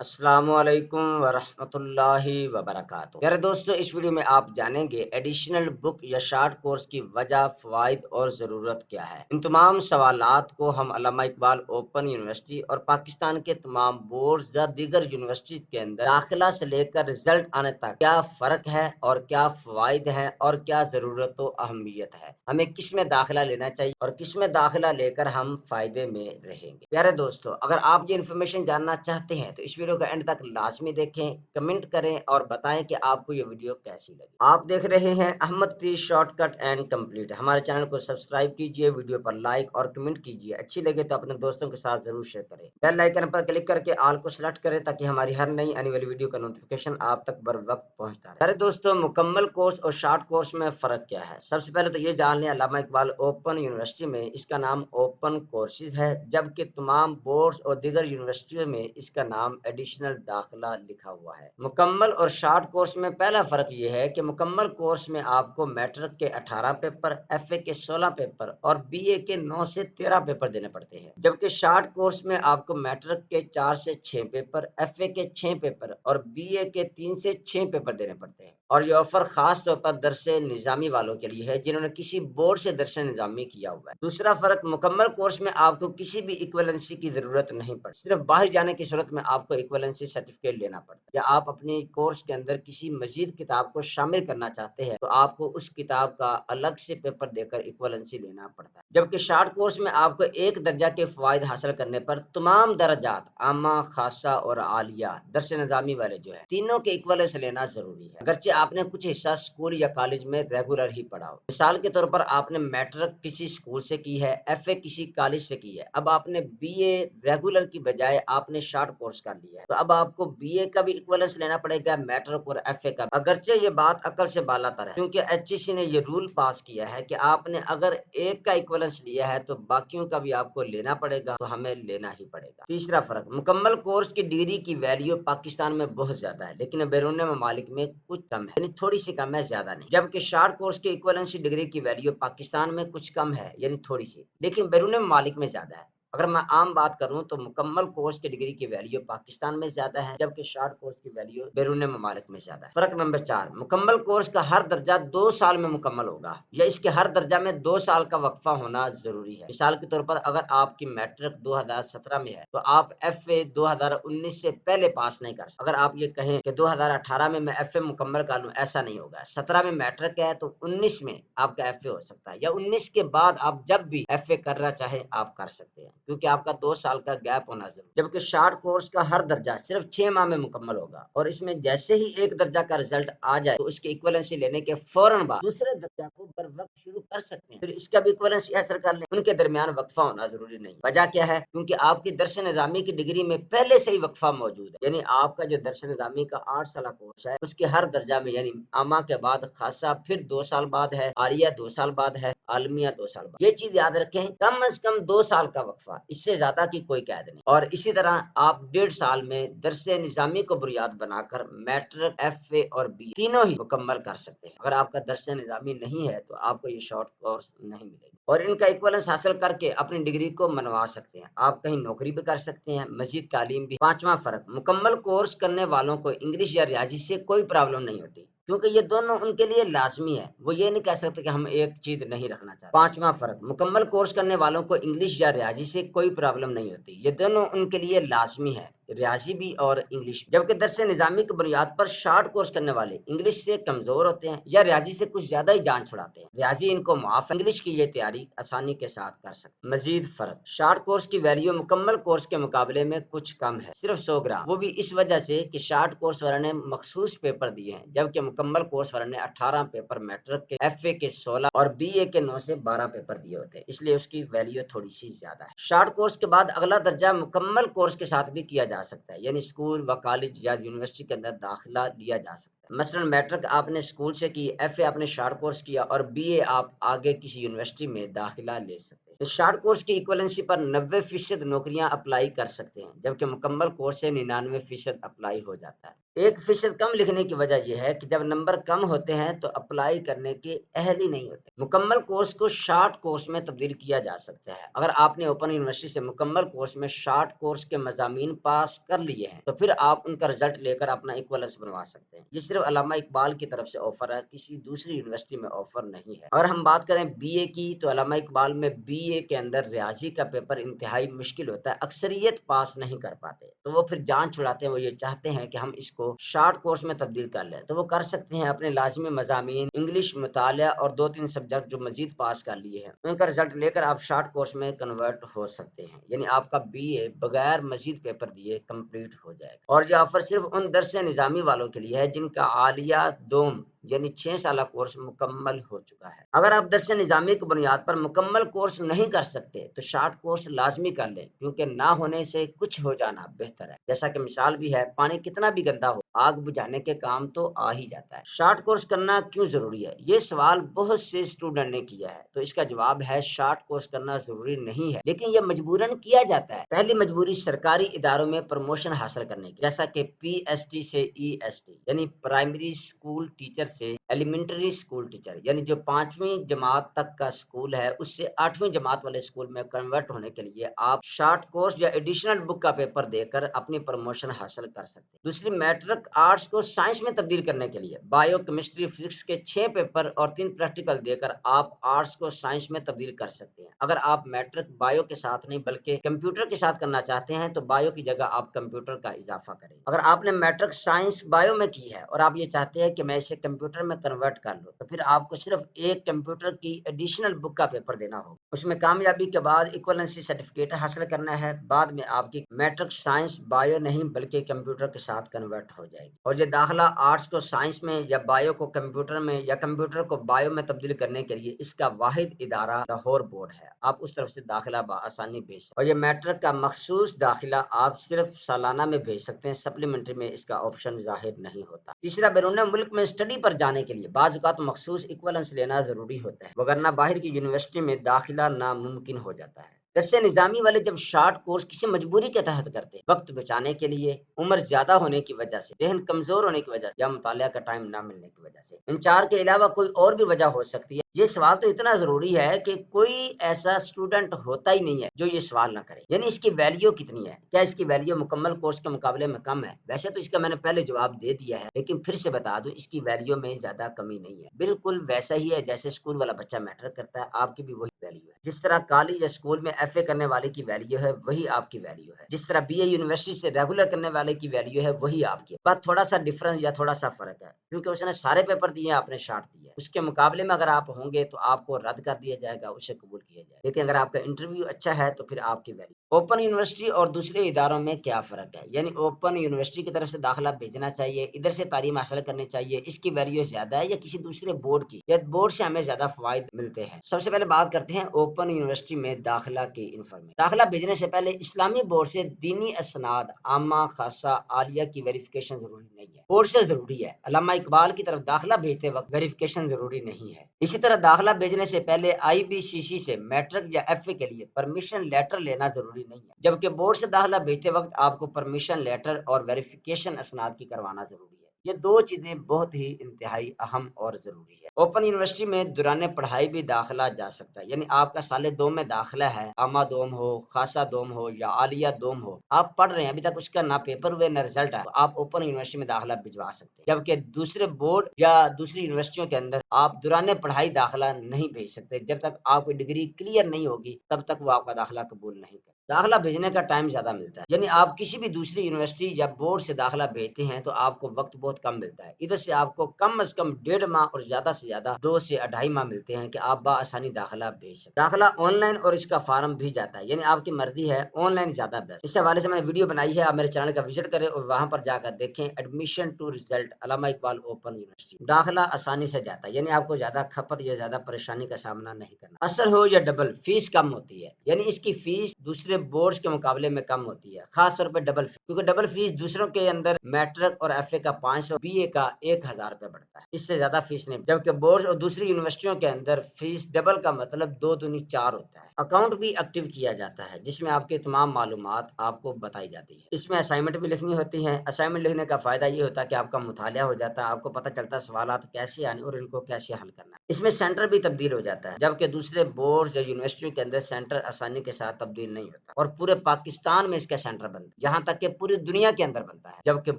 السلام علیکم ورحمۃ اللہ وبرکاتہ۔ پیارے دوستو، اس ویڈیو میں آپ جانیں گے ایڈیشنل بک یا شارٹ کورس کی وجہ، فوائد اور ضرورت کیا ہے۔ ان تمام سوالات کو ہم علامہ اقبال اوپن یونیورسٹی اور پاکستان کے تمام بورڈز یا دیگر یونیورسٹیز کے اندر داخلہ سے لے کر رزلٹ آنے تک کیا فرق ہے اور کیا فوائد ہیں اور کیا ضرورت و اہمیت ہے، ہمیں کس میں داخلہ لینا چاہیے اور کس میں داخلہ لے کر ہم فائدے میں رہیں گے۔ پیارے دوستو، اگر آپ یہ انفارمیشن جاننا چاہتے ہیں تو اس ویڈیو کا اینڈ تک لازمی دیکھیں، کمنٹ کریں اور بتائیں کہ آپ کو یہ ویڈیو کیسی لگی۔ آپ دیکھ رہے ہیں احمد کی شارٹ کٹ اینڈ کمپلیٹ۔ ہمارے چینل کو سبسکرائب کیجئے، ویڈیو پر لائک اور کمنٹ کیجئے، اچھی لگے تو اپنے دوستوں کے ساتھ ضرور شیئر کریں۔ بیل آئیکن پر کلک کر کے آل کو سلیکٹ کریں تاکہ ہماری ہر نئی آنے والی ویڈیو کا نوٹیفیکیشن آپ تک بر وقت پہنچتا رہے۔ ارے دوستو، مکمل کورس اور شارٹ کورس میں فرق کیا ہے؟ سب سے پہلے تو یہ جان لیں، علامہ اقبال اوپن یونیورسٹی میں اس کا نام اوپن کورسز ہے، جبکہ تمام بورڈز اور دیگر یونیورسٹیوں میں اس کا نام ایڈیشنل داخلہ لکھا ہوا ہے۔ مکمل اور شارٹ کورس میں پہلا فرق یہ ہے کہ مکمل کورس میں آپ کو میٹرک کے 18 پیپر، ایف اے کے 16 پیپر اور بی اے کے 9 سے 13 پیپر دینے پڑتے ہیں، جبکہ شارٹ کورس میں آپ کو میٹرک کے 4 سے 6 پیپر، ایف اے کے 6 پیپر اور بی اے کے 3 سے 6 پیپر دینے پڑتے ہیں۔ اور یہ آفر خاص طور پر درس نظامی والوں کے لیے ہے جنہوں نے کسی بورڈ سے درس نظامی کیا ہوا ہے۔ دوسرا فرق، مکمل کورس میں آپ کو کسی بھی ایکویلنسی کی ضرورت نہیں پڑتی، صرف باہر جانے کی صورت میں آپ کو ایکویلنسی سرٹیفکیٹ لینا پڑتا ہے، یا آپ اپنی کورس کے اندر کسی مزید کتاب کو شامل کرنا چاہتے ہیں تو آپ کو اس کتاب کا الگ سے پیپر دے کر ایکویلنسی لینا پڑتا ہے۔ جبکہ شارٹ کورس میں آپ کو ایک درجہ کے فوائد حاصل کرنے پر تمام درجات، عامہ، خاصہ اور عالیہ، درس نظامی والے جو ہے، تینوں کے ایکویلنس لینا ضروری ہے، اگرچہ آپ نے کچھ حصہ اسکول یا کالج میں ریگولر ہی پڑھا ہو۔ مثال کے طور پر آپ نے میٹرک کسی اسکول سے کی ہے، ایف اے کسی کالج سے کی ہے، اب آپ نے بی اے ریگولر کی بجائے آپ نے شارٹ کورس کر لیا ہے، تو اب آپ کو بی اے کا بھی ایکویلنس لینا پڑے گا، میٹرک اور ایف اے کا۔ اگرچہ یہ بات عقل سے بالا تر ہے، کیونکہ ایچ ای سی نے یہ رول پاس کیا ہے کہ آپ نے اگر ایک کا ایکویلنس لیا ہے تو باقیوں کا بھی آپ کو لینا پڑے گا، تو ہمیں لینا ہی پڑے گا۔ تیسرا فرق، مکمل کورس کی ڈگری کی ویلیو پاکستان میں بہت زیادہ ہے، لیکن بیرون ممالک میں کچھ کم ہے، یعنی تھوڑی سی کم ہے، زیادہ نہیں۔ جبکہ شارٹ کورس کی ایکویلنسی ڈگری کی ویلیو پاکستان میں کچھ کم ہے، یعنی تھوڑی سی، لیکن بیرون ممالک میں زیادہ ہے۔ اگر میں عام بات کروں تو مکمل کورس کی ڈگری کی ویلیو پاکستان میں زیادہ ہے، جبکہ شارٹ کورس کی ویلیو بیرون ممالک میں زیادہ ہے۔ فرق نمبر 4، مکمل کورس کا ہر درجہ 2 سال میں مکمل ہوگا، یا اس کے ہر درجہ میں 2 سال کا وقفہ ہونا ضروری ہے۔ مثال کے طور پر اگر آپ کی میٹرک 2017 میں ہے تو آپ ایف اے 2019 سے پہلے پاس نہیں کر سکتے۔ اگر آپ یہ کہیں کہ 2018 میں ایف اے مکمل کر لوں، ایسا نہیں ہوگا۔ 17 میں میٹرک ہے تو 19 میں آپ کا ایف اے ہو سکتا ہے، یا 19 کے بعد آپ جب بھی ایف اے کرنا چاہیں آپ کر سکتے ہیں، کیونکہ آپ کا 2 سال کا گیپ ہونا ضروری ہے۔ جبکہ شارٹ کورس کا ہر درجہ صرف 6 ماہ میں مکمل ہوگا، اور اس میں جیسے ہی ایک درجہ کا رزلٹ آ جائے تو اس کی ایکویلنسی لینے کے فوراً بعد دوسرے درجہ کو بر وقت شروع کر سکتے ہیں، پھر اس کا بھی ایکویلنسی حاصل کر لیں، ان کے درمیان وقفہ ہونا ضروری نہیں۔ وجہ کیا ہے؟ کیونکہ آپ کی درس نظامی کی ڈگری میں پہلے سے ہی وقفہ موجود ہے، یعنی آپ کا جو درس نظامی کا 8 سالہ کورس ہے اس کے ہر درجہ میں، یعنی عامہ کے بعد خاصہ پھر 2 سال بعد ہے، عالیہ 2 سال بعد ہے، عالمیہ 2 سال بعد۔ یہ چیز یاد رکھیں، کم از کم 2 سال کا وقفہ، اس سے زیادہ کی کوئی قید نہیں۔ اور اسی طرح آپ 1.5 سال میں درس نظامی کو بنیاد بنا کر میٹرک، ایف اے اور بی تینوں ہی مکمل کر سکتے ہیں۔ اگر آپ کا درس نظامی نہیں ہے تو آپ کو یہ شارٹ کورس نہیں ملے گا، اور ان کا ایکویلنس حاصل کر کے اپنی ڈگری کو منوا سکتے ہیں، آپ کہیں نوکری بھی کر سکتے ہیں، مزید تعلیم بھی۔ پانچواں فرق، مکمل کورس کرنے والوں کو انگلش یا ریاضی سے کوئی پرابلم نہیں ہوتی، کیونکہ یہ دونوں ان کے لیے لازمی ہے، وہ یہ نہیں کہہ سکتے کہ ہم ایک چیز نہیں رکھنا چاہتے۔ پانچواں فرق، مکمل کورس کرنے والوں کو انگلش یا ریاضی سے کوئی پرابلم نہیں ہوتی، یہ دونوں ان کے لیے لازمی ہے، ریاضی بھی اور انگلش بھی۔ جبکہ درس نظامی کی بنیاد پر شارٹ کورس کرنے والے انگلش سے کمزور ہوتے ہیں یا ریاضی سے کچھ زیادہ ہی جان چھڑاتے ہیں، ریاضی ان کو معاف، انگلش کی یہ تیاری آسانی کے ساتھ کر سکتے ہیں۔ مزید فرق، شارٹ کورس کی ویلیو مکمل کورس کے مقابلے میں کچھ کم ہے، صرف 100 گرام، وہ بھی اس وجہ سے کہ شارٹ کورس والوں نے مخصوص پیپر دیے ہیں، جبکہ مکمل کورس والوں نے 18 پیپر میٹرک کے، ایف اے کے 16 اور بی اے کے 9 سے 12 پیپر دیے ہوتے ہیں، اس لیے اس کی ویلیو تھوڑی سی زیادہ ہے۔ شارٹ کورس کے بعد اگلا درجہ مکمل کورس کے ساتھ بھی کیا جا سکتا ہے، یعنی اسکول و کالج یا یونیورسٹی کے اندر داخلہ لیا جا سکتا ہے۔ مثلا میٹرک آپ نے اسکول سے کی، ایف اے آپ نے شارٹ کورس کیا، اور بی اے آپ آگے کسی یونیورسٹی میں داخلہ لے سکتے ہیں۔ اس شارٹ کورس کی ایکویلنسی پر 90% نوکریاں اپلائی کر سکتے ہیں، جبکہ مکمل کورس سے 99% اپلائی ہو جاتا ہے۔ 1% کم لکھنے کی وجہ یہ ہے کہ جب نمبر کم ہوتے ہیں تو اپلائی کرنے کے اہل ہی نہیں ہوتے۔ مکمل کورس کو شارٹ کورس میں تبدیل کیا جا سکتا ہے۔ اگر آپ نے اوپن یونیورسٹی سے مکمل کورس میں شارٹ کورس کے مضامین پاس کر لیے ہیں تو پھر آپ ان کا رزلٹ لے کر اپنا ایکولنس بنوا سکتے ہیں۔ یہ صرف علامہ اقبال کی طرف سے آفر ہے، کسی دوسری یونیورسٹی میں آفر نہیں ہے۔ اگر ہم بات کریں بی اے کی تو علامہ اقبال میں بی اے کے اندر ریاضی کا پیپر انتہائی مشکل ہوتا ہے، اکثریت پاس نہیں کر پاتے، تو وہ پھر جان چھڑاتے ہیں، وہ یہ چاہتے ہیں کہ ہم اس کو شارٹ کورس میں تبدیل کر لیں، تو وہ کر سکتے ہیں۔ اپنے لازمی مضامین انگلش، مطالعہ اور 2-3 سبجیکٹ جو مزید پاس کر لیے ہیں ان کا رزلٹ لے کر آپ شارٹ کورس میں کنورٹ ہو سکتے ہیں، یعنی آپ کا بی اے بغیر مزید پیپر دیے کمپلیٹ ہو جائے گا۔ اور یہ آفر صرف ان درس نظامی والوں کے لیے ہے جن کا عالیہ دوم یعنی 6 سالہ کورس مکمل ہو چکا ہے۔ اگر آپ درس نظامی کی بنیاد پر مکمل کورس نہیں کر سکتے تو شارٹ کورس لازمی کر لیں، کیونکہ نہ ہونے سے کچھ ہو جانا بہتر ہے۔ جیسا کہ مثال بھی ہے، پانی کتنا بھی گندا ہو آگ بجھانے کے کام تو آ ہی جاتا ہے۔ شارٹ کورس کرنا کیوں ضروری ہے؟ یہ سوال بہت سے اسٹوڈنٹ نے کیا ہے، تو اس کا جواب ہے شارٹ کورس کرنا ضروری نہیں ہے، لیکن یہ مجبوراً کیا جاتا ہے۔ پہلی مجبوری سرکاری اداروں میں پروموشن حاصل کرنے کی، جیسا کہ پی ایس ٹی سے ای ایس ٹی یعنی پرائمری اسکول ٹیچر سے ایلیمنٹری اسکول ٹیچر، یعنی جو 5ویں جماعت تک کا اسکول ہے اس سے 8ویں جماعت والے اسکول میں کنورٹ ہونے کے لیے آپ شارٹ کورس یا ایڈیشنل بک کا پیپر دے کر اپنی پروموشن حاصل کر سکتے ہیں۔ دوسری، میٹرک آرٹس کو سائنس میں تبدیل کرنے کے لیے بایو کیمسٹری فزکس کے 6 پیپر اور 3 پریکٹیکل دے کر آپ آرٹس کو سائنس میں تبدیل کر سکتے ہیں۔ اگر آپ میٹرک بایو کے ساتھ نہیں بلکہ کمپیوٹر کے ساتھ کرنا چاہتے ہیں تو بایو کی جگہ آپ کمپیوٹر کا اضافہ کریں۔ اگر آپ نے میٹرک سائنس بایو میں کی ہے اور آپ یہ چاہتے ہیں کہ میں اسے کمپیوٹر میں کنورٹ کر لوں تو پھر آپ کو صرف ایک کمپیوٹر کی ایڈیشنل بک کا پیپر دینا ہوگا، اس میں کامیابی کے بعد ایکویلنسی سرٹیفکیٹ حاصل کرنا ہے، بعد میں آپ کی میٹرک سائنس بایو نہیں بلکہ کمپیوٹر کے ساتھ کنورٹ ہو جائے گی۔ اور یہ داخلہ آرٹس کو سائنس میں یا بایو کو کمپیوٹر میں یا کمپیوٹر کو بایو میں تبدیل کرنے کے لیے اس کا واحد ادارہ لاہور بورڈ ہے، آپ اس طرف سے داخلہ بآسانی بھیج سکتے ہیں۔ اور یہ میٹرک کا مخصوص داخلہ آپ صرف سالانہ میں بھیج سکتے ہیں، سپلیمنٹری میں اس کا آپشن ظاہر نہیں ہوتا۔ تیسرا، بیرون ملک میں اسٹڈی پر جانے کے لیے بعض اوقات مخصوص ایکویلنس لینا ضروری ہوتا ہے، وگرنہ باہر کی یونیورسٹی میں داخلہ ناممکن ہو جاتا ہے۔ درس نظامی والے جب شارٹ کورس کسی مجبوری کے تحت کرتے ہیں، وقت بچانے کے لیے، عمر زیادہ ہونے کی وجہ سے، ذہن کمزور ہونے کی وجہ سے یا مطالعہ کا ٹائم نہ ملنے کی وجہ سے، ان 4 کے علاوہ کوئی اور بھی وجہ ہو سکتی ہے، یہ سوال تو اتنا ضروری ہے کہ کوئی ایسا اسٹوڈنٹ ہوتا ہی نہیں ہے جو یہ سوال نہ کرے، یعنی اس کی ویلیو کتنی ہے؟ کیا اس کی ویلیو مکمل کورس کے مقابلے میں کم ہے؟ ویسے تو اس کا میں نے پہلے جواب دے دیا ہے، لیکن پھر سے بتا دوں اس کی ویلیو میں زیادہ کمی نہیں ہے، بالکل ویسا ہی ہے جیسے اسکول والا بچہ میٹرک کرتا ہے، آپ کی بھی وہی ویلیو ہے۔ جس طرح کالج یا اسکول میں ایف اے کرنے والے کی ویلیو ہے وہی آپ کی ویلیو ہے، جس طرح بی اے یونیورسٹی سے ریگولر کرنے والے کی ویلیو ہے وہی آپ کی، بس تھوڑا سا ڈفرنس یا تھوڑا سا فرق ہے، کیونکہ اس نے سارے پیپر دیے، آپ نے شارٹ دیے، اس کے مقابلے میں اگر آپ ہوں گے تو آپ کو رد کر دیا جائے گا، اسے قبول کیا جائے گا، لیکن اگر آپ کا انٹرویو اچھا ہے تو پھر آپ کی ویلیو۔ اوپن یونیورسٹی اور دوسرے اداروں میں کیا فرق ہے؟ یعنی اوپن یونیورسٹی کی طرف سے داخلہ بھیجنا چاہیے، ادھر سے تعلیم حاصل کرنی چاہیے، اس کی ویلیو زیادہ ہے یا کسی دوسرے بورڈ کی، یا بورڈ سے ہمیں زیادہ فوائد ملتے ہیں؟ سب سے پہلے بات کرتے ہیں اوپن یونیورسٹی میں داخلہ کی انفارمیشن۔ داخلہ بھیجنے سے پہلے اسلامی بورڈ سے دینی اسناد عامہ خاصہ عالیہ کی ویریفیکیشن ضروری نہیں ہے، بورڈ سے ضروری ہے۔ علامہ اقبال کی طرف داخلہ بھیجتے وقت ویریفیکیشن ضروری نہیں ہے۔ اسی طرح داخلہ بھیجنے سے پہلے آئی بی سی سی سے میٹرک یا ایف اے کے لیے پرمیشن لیٹر لینا ضروری نہیں ہے، جبکہ بورڈ سے داخلہ بھیجتے وقت آپ کو پرمیشن لیٹر اور ویریفیکیشن اسناد کی کروانا ضروری ہے۔ یہ دو چیزیں بہت ہی انتہائی اہم اور ضروری ہے۔ اوپن یونیورسٹی میں دوران پڑھائی بھی داخلہ جا سکتا ہے، یعنی آپ کا سال 2 میں داخلہ ہے، عامہ دوم ہو، خاصہ دوم ہو یا عالیہ دوم ہو، آپ پڑھ رہے ہیں، ابھی تک اس کا نہ پیپر ہوئے نہ رزلٹ ہے، تو آپ اوپن یونیورسٹی میں داخلہ بھجوا سکتے ہیں، جبکہ دوسرے بورڈ یا دوسری یونیورسٹیوں کے اندر آپ دوران پڑھائی داخلہ نہیں بھیج سکتے، جب تک آپ کی ڈگری کلیئر نہیں ہوگی تب تک وہ آپ کا داخلہ قبول نہیں کرے۔ داخلہ بھیجنے کا ٹائم زیادہ ملتا ہے، یعنی آپ کسی بھی دوسری یونیورسٹی یا بورڈ سے داخلہ بھیجتے ہیں تو آپ کو وقت بہت کم ملتا ہے، ادھر سے آپ کو کم از کم 1.5 ماہ اور زیادہ سے زیادہ 2 سے 2.5 ماہ ملتے ہیں کہ آپ بآسانی داخلہ بھیج سکتے۔ داخلہ آن لائن اور اس کا فارم بھی جاتا ہے، یعنی آپ کی مرضی ہے، آن لائن زیادہ بیسٹ۔ اس حوالے سے میں نے ویڈیو بنائی ہے، آپ میرے چینل کا وزٹ کریں اور وہاں پر جا کر دیکھیں، admission to result Allama Iqbal open university. داخلہ آسانی سے جاتا ہے، یعنی آپ کو زیادہ کھپت یا زیادہ پریشانی کا سامنا نہیں کرنا۔ اصل ہو یا ڈبل، فیس کم ہوتی ہے، یعنی اس کی فیس دوسرے دوسرے بورڈز کے مقابلے میں کم ہوتی ہے، خاص طور پہ ڈبل فیس، کیونکہ ڈبل فیس دوسروں کے اندر میٹرک اور ایف اے کا 500، بی اے کا 1000 روپے بڑھتا ہے، اس سے زیادہ فیس نہیں، جبکہ بورڈز اور دوسری یونیورسٹیوں کے اندر فیس ڈبل کا مطلب 2 دونی 4 ہوتا ہے۔ اکاؤنٹ بھی ایکٹیو کیا جاتا ہے جس میں آپ کی تمام معلومات آپ کو بتائی جاتی ہے۔ اس میں اسائنمنٹ بھی لکھنی ہوتی ہیں۔ اسائنمنٹ لکھنے کا فائدہ یہ ہوتا ہے کہ آپ کا مطالعہ ہو جاتا ہے، آپ کو پتہ چلتا ہے سوالات کیسے آنے اور ان کو کیسے حل کرنا ہے۔ اس میں سینٹر بھی تبدیل ہو جاتا ہے، جبکہ دوسرے بورڈز یا یونیورسٹیوں کے اندر سینٹر آسانی کے ساتھ تبدیل نہیں ہوتا اور پورے پاکستان میں اس کا سینٹر بنتا ہے، جہاں تک کہ پوری دنیا کے اندر بنتا ہے، جبکہ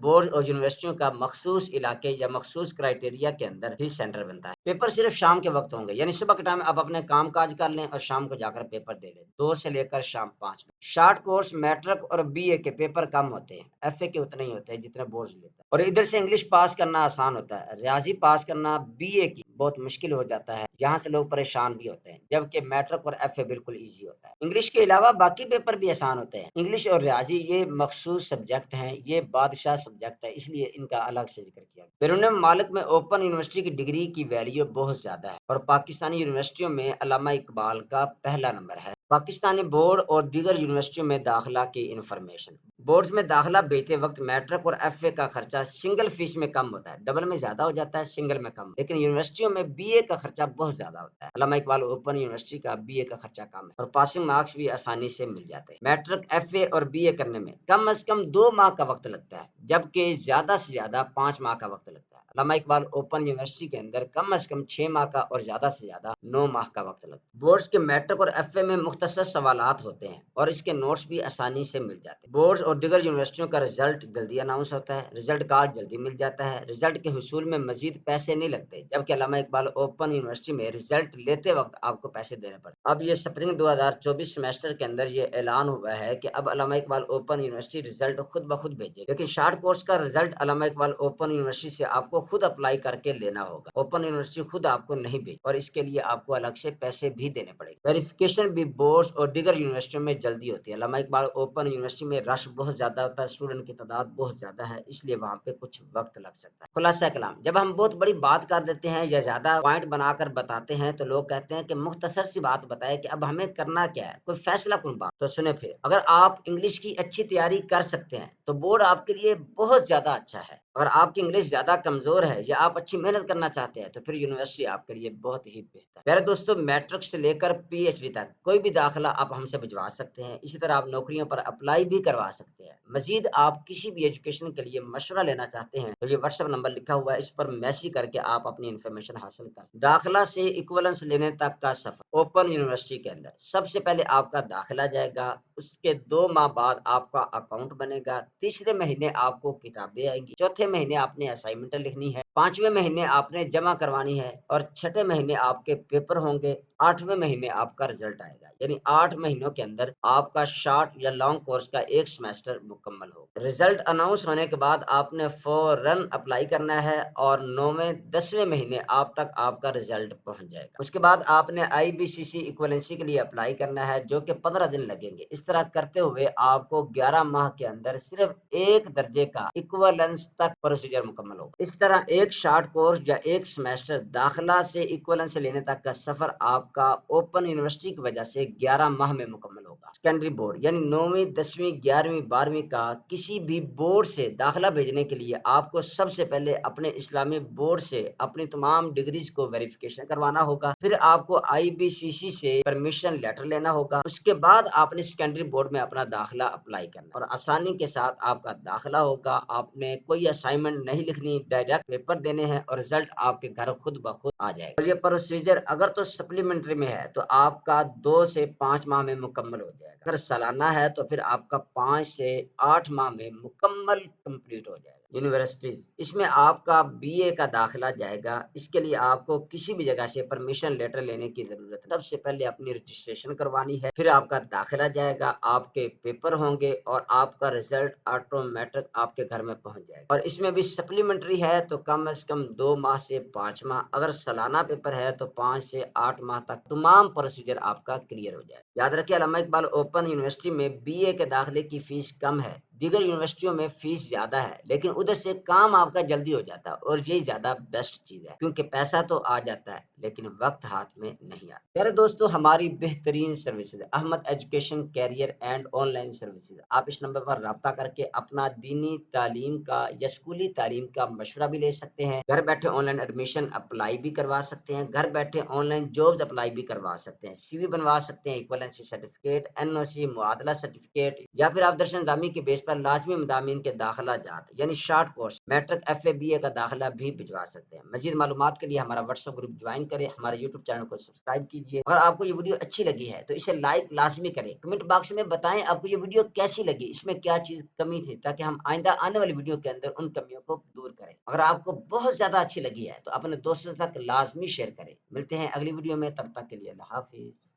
بورڈ اور یونیورسٹیوں کا مخصوص علاقے یا مخصوص کرائٹیریا کے اندر ہی سینٹر بنتا ہے۔ پیپر صرف شام کے وقت ہوں گے، یعنی صبح کے ٹائم آپ اپنے کام کاج کر لیں اور شام کو جا کر پیپر دے لیں، 2 سے لے کر شام 5 میں۔ شارٹ کورس میٹرک اور بی اے کے پیپر کم ہوتے ہیں، ایف اے کے اتنے ہی ہوتے ہیں جتنے بورڈ لیتا ہے، اور ادھر سے انگلش پاس کرنا آسان ہوتا ہے، ریاضی پاس کرنا بی اے کی بہت مشکل ہو جاتا ہے، یہاں سے لوگ پریشان بھی ہوتے ہیں، جبکہ میٹرک اور ایف اے بالکل ایزی ہوتا ہے۔ انگلش کے علاوہ باقی پیپر بھی آسان ہوتے ہیں۔ انگلش اور ریاضی یہ مخصوص سبجیکٹ ہیں، یہ بادشاہ سبجیکٹ ہے، اس لیے ان کا الگ سے ذکر کیا گیا۔ بیرون ممالک میں اوپن یونیورسٹی کی ڈگری کی ویلیو بہت زیادہ ہے اور پاکستانی یونیورسٹیوں میں علامہ اقبال کا پہلا نمبر ہے۔ پاکستانی بورڈ اور دیگر یونیورسٹیوں میں داخلہ کی انفارمیشن۔ بورڈز میں داخلہ بھیجتے وقت میٹرک اور ایف اے کا خرچہ سنگل فیس میں کم ہوتا ہے، ڈبل میں زیادہ ہو جاتا ہے، سنگل میں کم، لیکن یونیورسٹیوں میں بی اے کا خرچہ بہت زیادہ ہوتا ہے۔ علامہ اقبال اوپن یونیورسٹی کا بی اے کا خرچہ کم ہے اور پاسنگ مارکس بھی آسانی سے مل جاتے ہیں۔ میٹرک، ایف اے اور بی اے کرنے میں کم از کم 2 ماہ کا وقت لگتا ہے، جبکہ زیادہ سے زیادہ 5 ماہ کا وقت لگتا ہے۔ علامہ اقبال اوپن یونیورسٹی کے اندر کم از کم 6 ماہ کا اور زیادہ سے زیادہ 9 ماہ کا وقت لگتا ہے۔ بورڈز کے میٹرک اور ایف اے میں مختصر سوالات ہوتے ہیں اور اس کے نوٹس بھی آسانی سے مل جاتے ہیں۔ بورڈز اور دیگر یونیورسٹیوں کا رزلٹ جلدی اناؤنس ہوتا ہے، رزلٹ کارڈ جلدی مل جاتا ہے، رزلٹ کے حصول میں مزید پیسے نہیں لگتے، جبکہ علامہ اقبال اوپن یونیورسٹی میں رزلٹ لیتے وقت آپ کو پیسے دینے پڑتے ہیں۔ اب یہ سپرنگ 2024 سیمیسٹر کے اندر یہ اعلان ہوا ہے کہ اب علامہ اقبال اوپن یونیورسٹی رزلٹ خود بخود بھیجے، لیکن شارٹ کورس کا رزلٹ علامہ اقبال اوپن یونیورسٹی سے آپ کو خود اپلائی کر کے لینا ہوگا، اوپن یونیورسٹی خود آپ کو نہیں بھیج، اور اس کے لیے آپ کو الگ سے پیسے بھی دینے پڑے گا۔ ویریفیکیشن بھی بورڈز اور دیگر یونیورسٹیوں میں جلدی ہوتی ہے۔ علامہ اقبال اوپن یونیورسٹی میں رش بہت زیادہ ہوتا ہے، اسٹوڈنٹ کی تعداد بہت زیادہ ہے، اس لیے وہاں پہ کچھ وقت لگ سکتا ہے۔ خلاصہ کلام، جب ہم بہت بڑی بات کر دیتے ہیں یا زیادہ پوائنٹ بنا کر بتاتے ہیں تو لوگ کہتے ہیں کہ مختصر سی بات بتائے کہ اب ہمیں کرنا کیا ہے، کوئی فیصلہ کن بات۔ تو سنیں پھر، اگر آپ انگلش کی اچھی تیاری کر سکتے ہیں تو بورڈ آپ کے لیے بہت زیادہ اچھا ہے۔ اگر آپ کی انگلش زیادہ کمزور ہے یا آپ اچھی محنت کرنا چاہتے ہیں تو پھر یونیورسٹی آپ کے لیے بہت ہی بہتر ہے۔ پیارے دوستو، میٹرک سے لے کر پی ایچ ڈی تک کوئی بھی داخلہ آپ ہم سے بھجوا سکتے ہیں، اسی طرح آپ نوکریوں پر اپلائی بھی کروا سکتے ہیں۔ مزید آپ کسی بھی ایجوکیشن کے لیے مشورہ لینا چاہتے ہیں تو یہ واٹس ایپ نمبر لکھا ہوا ہے، اس پر میسج کر کے آپ اپنی انفارمیشن حاصل کر سکتے ہیں۔ داخلہ سے ایکویلنس لینے تک کا سفر اوپن یونیورسٹی کے اندر، سب سے پہلے آپ کا داخلہ جائے گا، اس کے 2 ماہ بعد آپ کا اکاؤنٹ بنے گا، تیسرے مہینے آپ کو کتابیں آئیں گی، چوتھے مہینے آپ نے اسائنمنٹ لکھنی ہے، 5ویں مہینے آپ نے جمع کروانی ہے اور 6ٹھے مہینے آپ کے پیپر ہوں گے، 8ویں مہینے آپ کا رزلٹ آئے گا، یعنی 8 مہینوں کے اندر آپ کا شارٹ یا لانگ کورس کا ایک سیمیسٹر مکمل ہوگا۔ رزلٹ اناؤنس ہونے کے بعد آپ نے فوراً اپلائی کرنا ہے اور 9ویں 10ویں مہینے آپ تک آپ کا رزلٹ پہنچ جائے گا۔ اس کے بعد آپ نے آئی بی سی سی ایکویلنسی کے لیے اپلائی کرنا ہے، جو کہ 15 دن لگیں گے۔ اس طرح کرتے ہوئے آپ کو 11 ماہ کے اندر صرف ایک درجے کا ایکویلنس تک پروسیجر مکمل ہوگا۔ اس طرح ایک شارٹ کورس یا ایک سیمیسٹر داخلہ سے ایکویلنس لینے تک کا سفر آپ کا اوپن یونیورسٹی کی وجہ سے 11 ماہ میں مکمل ہوگا۔ سیکنڈری بورڈ یعنی 9ویں 10ویں 11ویں 12ویں کا کسی بھی بورڈ سے داخلہ بھیجنے کے لیے آپ کو سب سے پہلے اپنے اسلامی بورڈ سے اپنی تمام ڈگریز کو ویریفیکیشن کروانا ہوگا، پھر آپ کو آئی بی سی سی سے پرمیشن لیٹر لینا ہوگا، اس کے بعد آپ نے سیکنڈری بورڈ میں اپنا داخلہ اپلائی کرنا اور آسانی کے ساتھ آپ کا داخلہ ہوگا۔ آپ نے کوئی اسائنمنٹ نہیں لکھنی، ڈائریکٹ پیپر دینے ہیں اور رزلٹ آپ کے گھر خود بخود آ جائے گا۔ اور یہ پروسیجر اگر تو سپلیمنٹری میں ہے تو آپ کا 2 سے 5 ماہ میں مکمل ہو جائے گا، اگر سالانہ ہے تو پھر آپ کا 5 سے 8 ماہ میں مکمل کمپلیٹ ہو جائے گا۔ یونیورسٹیز، اس میں آپ کا بی اے کا داخلہ جائے گا، اس کے لیے آپ کو کسی بھی جگہ سے پرمیشن لیٹر لینے کی ضرورت ہے، سب سے پہلے اپنی رجسٹریشن کروانی ہے، پھر آپ کا داخلہ جائے گا، آپ کے پیپر ہوں گے اور آپ کا رزلٹ آٹومیٹک آپ کے گھر میں پہنچ جائے گا۔ اور اس میں بھی سپلیمنٹری ہے تو کم از کم 2 ماہ سے 5 ماہ، اگر سالانہ پیپر ہے تو 5 سے 8 ماہ تک تمام پروسیجر آپ کا کلیئر ہو جائے گا۔ یاد رکھیں، علامہ اقبال اوپن یونیورسٹی میں بی اے کے داخلے کی فیس کم ہے، دیگر یونیورسٹیوں میں فیس زیادہ ہے لیکن ادھر سے کام آپ کا جلدی ہو جاتا ہے، اور یہی زیادہ بیسٹ چیز ہے کیونکہ پیسہ تو آ جاتا ہے لیکن وقت ہاتھ میں نہیں آتا۔ میرے دوستو، ہماری بہترین services Ahmed education career and online services, آپ اس نمبر پر رابطہ کر کے اپنا دینی تعلیم کا یا اسکولی تعلیم کا مشورہ بھی لے سکتے ہیں، گھر بیٹھے آن لائن ایڈمیشن اپلائی بھی کروا سکتے ہیں، گھر بیٹھے آن لائن جابز اپلائی بھی کروا سکتے ہیں، سی وی بنوا سکتے ہیں، ایکویلنسی سرٹیفکیٹ، این او سی، معادلہ سرٹیفکیٹ، یا پھر آپ درس نظامی کے بیس پر لازمی مضامین کے داخلہ جات یعنی short course matric F A B A کا داخلہ بھی بھجوا سکتے ہیں۔ مزید معلومات کے لیے ہمارا واٹس ایپ گروپ جوائن کریں، ہمارے یوٹیوب چینل کو سبسکرائب کیجیے۔ اگر آپ کو یہ ویڈیو اچھی لگی ہے تو اسے لائک لازمی کریں، کمنٹ باکس میں بتائیں آپ کو یہ ویڈیو کیسی لگی، اس میں کیا چیز کمی تھی، تاکہ ہم آئندہ آنے والی ویڈیو کے اندر ان کمیوں کو دور کریں۔ اگر آپ کو بہت زیادہ اچھی لگی ہے تو اپنے دوستوں تک لازمی شیئر کریں۔ ملتے ہیں اگلی ویڈیو میں، تب تک کے لیے اللہ حافظ۔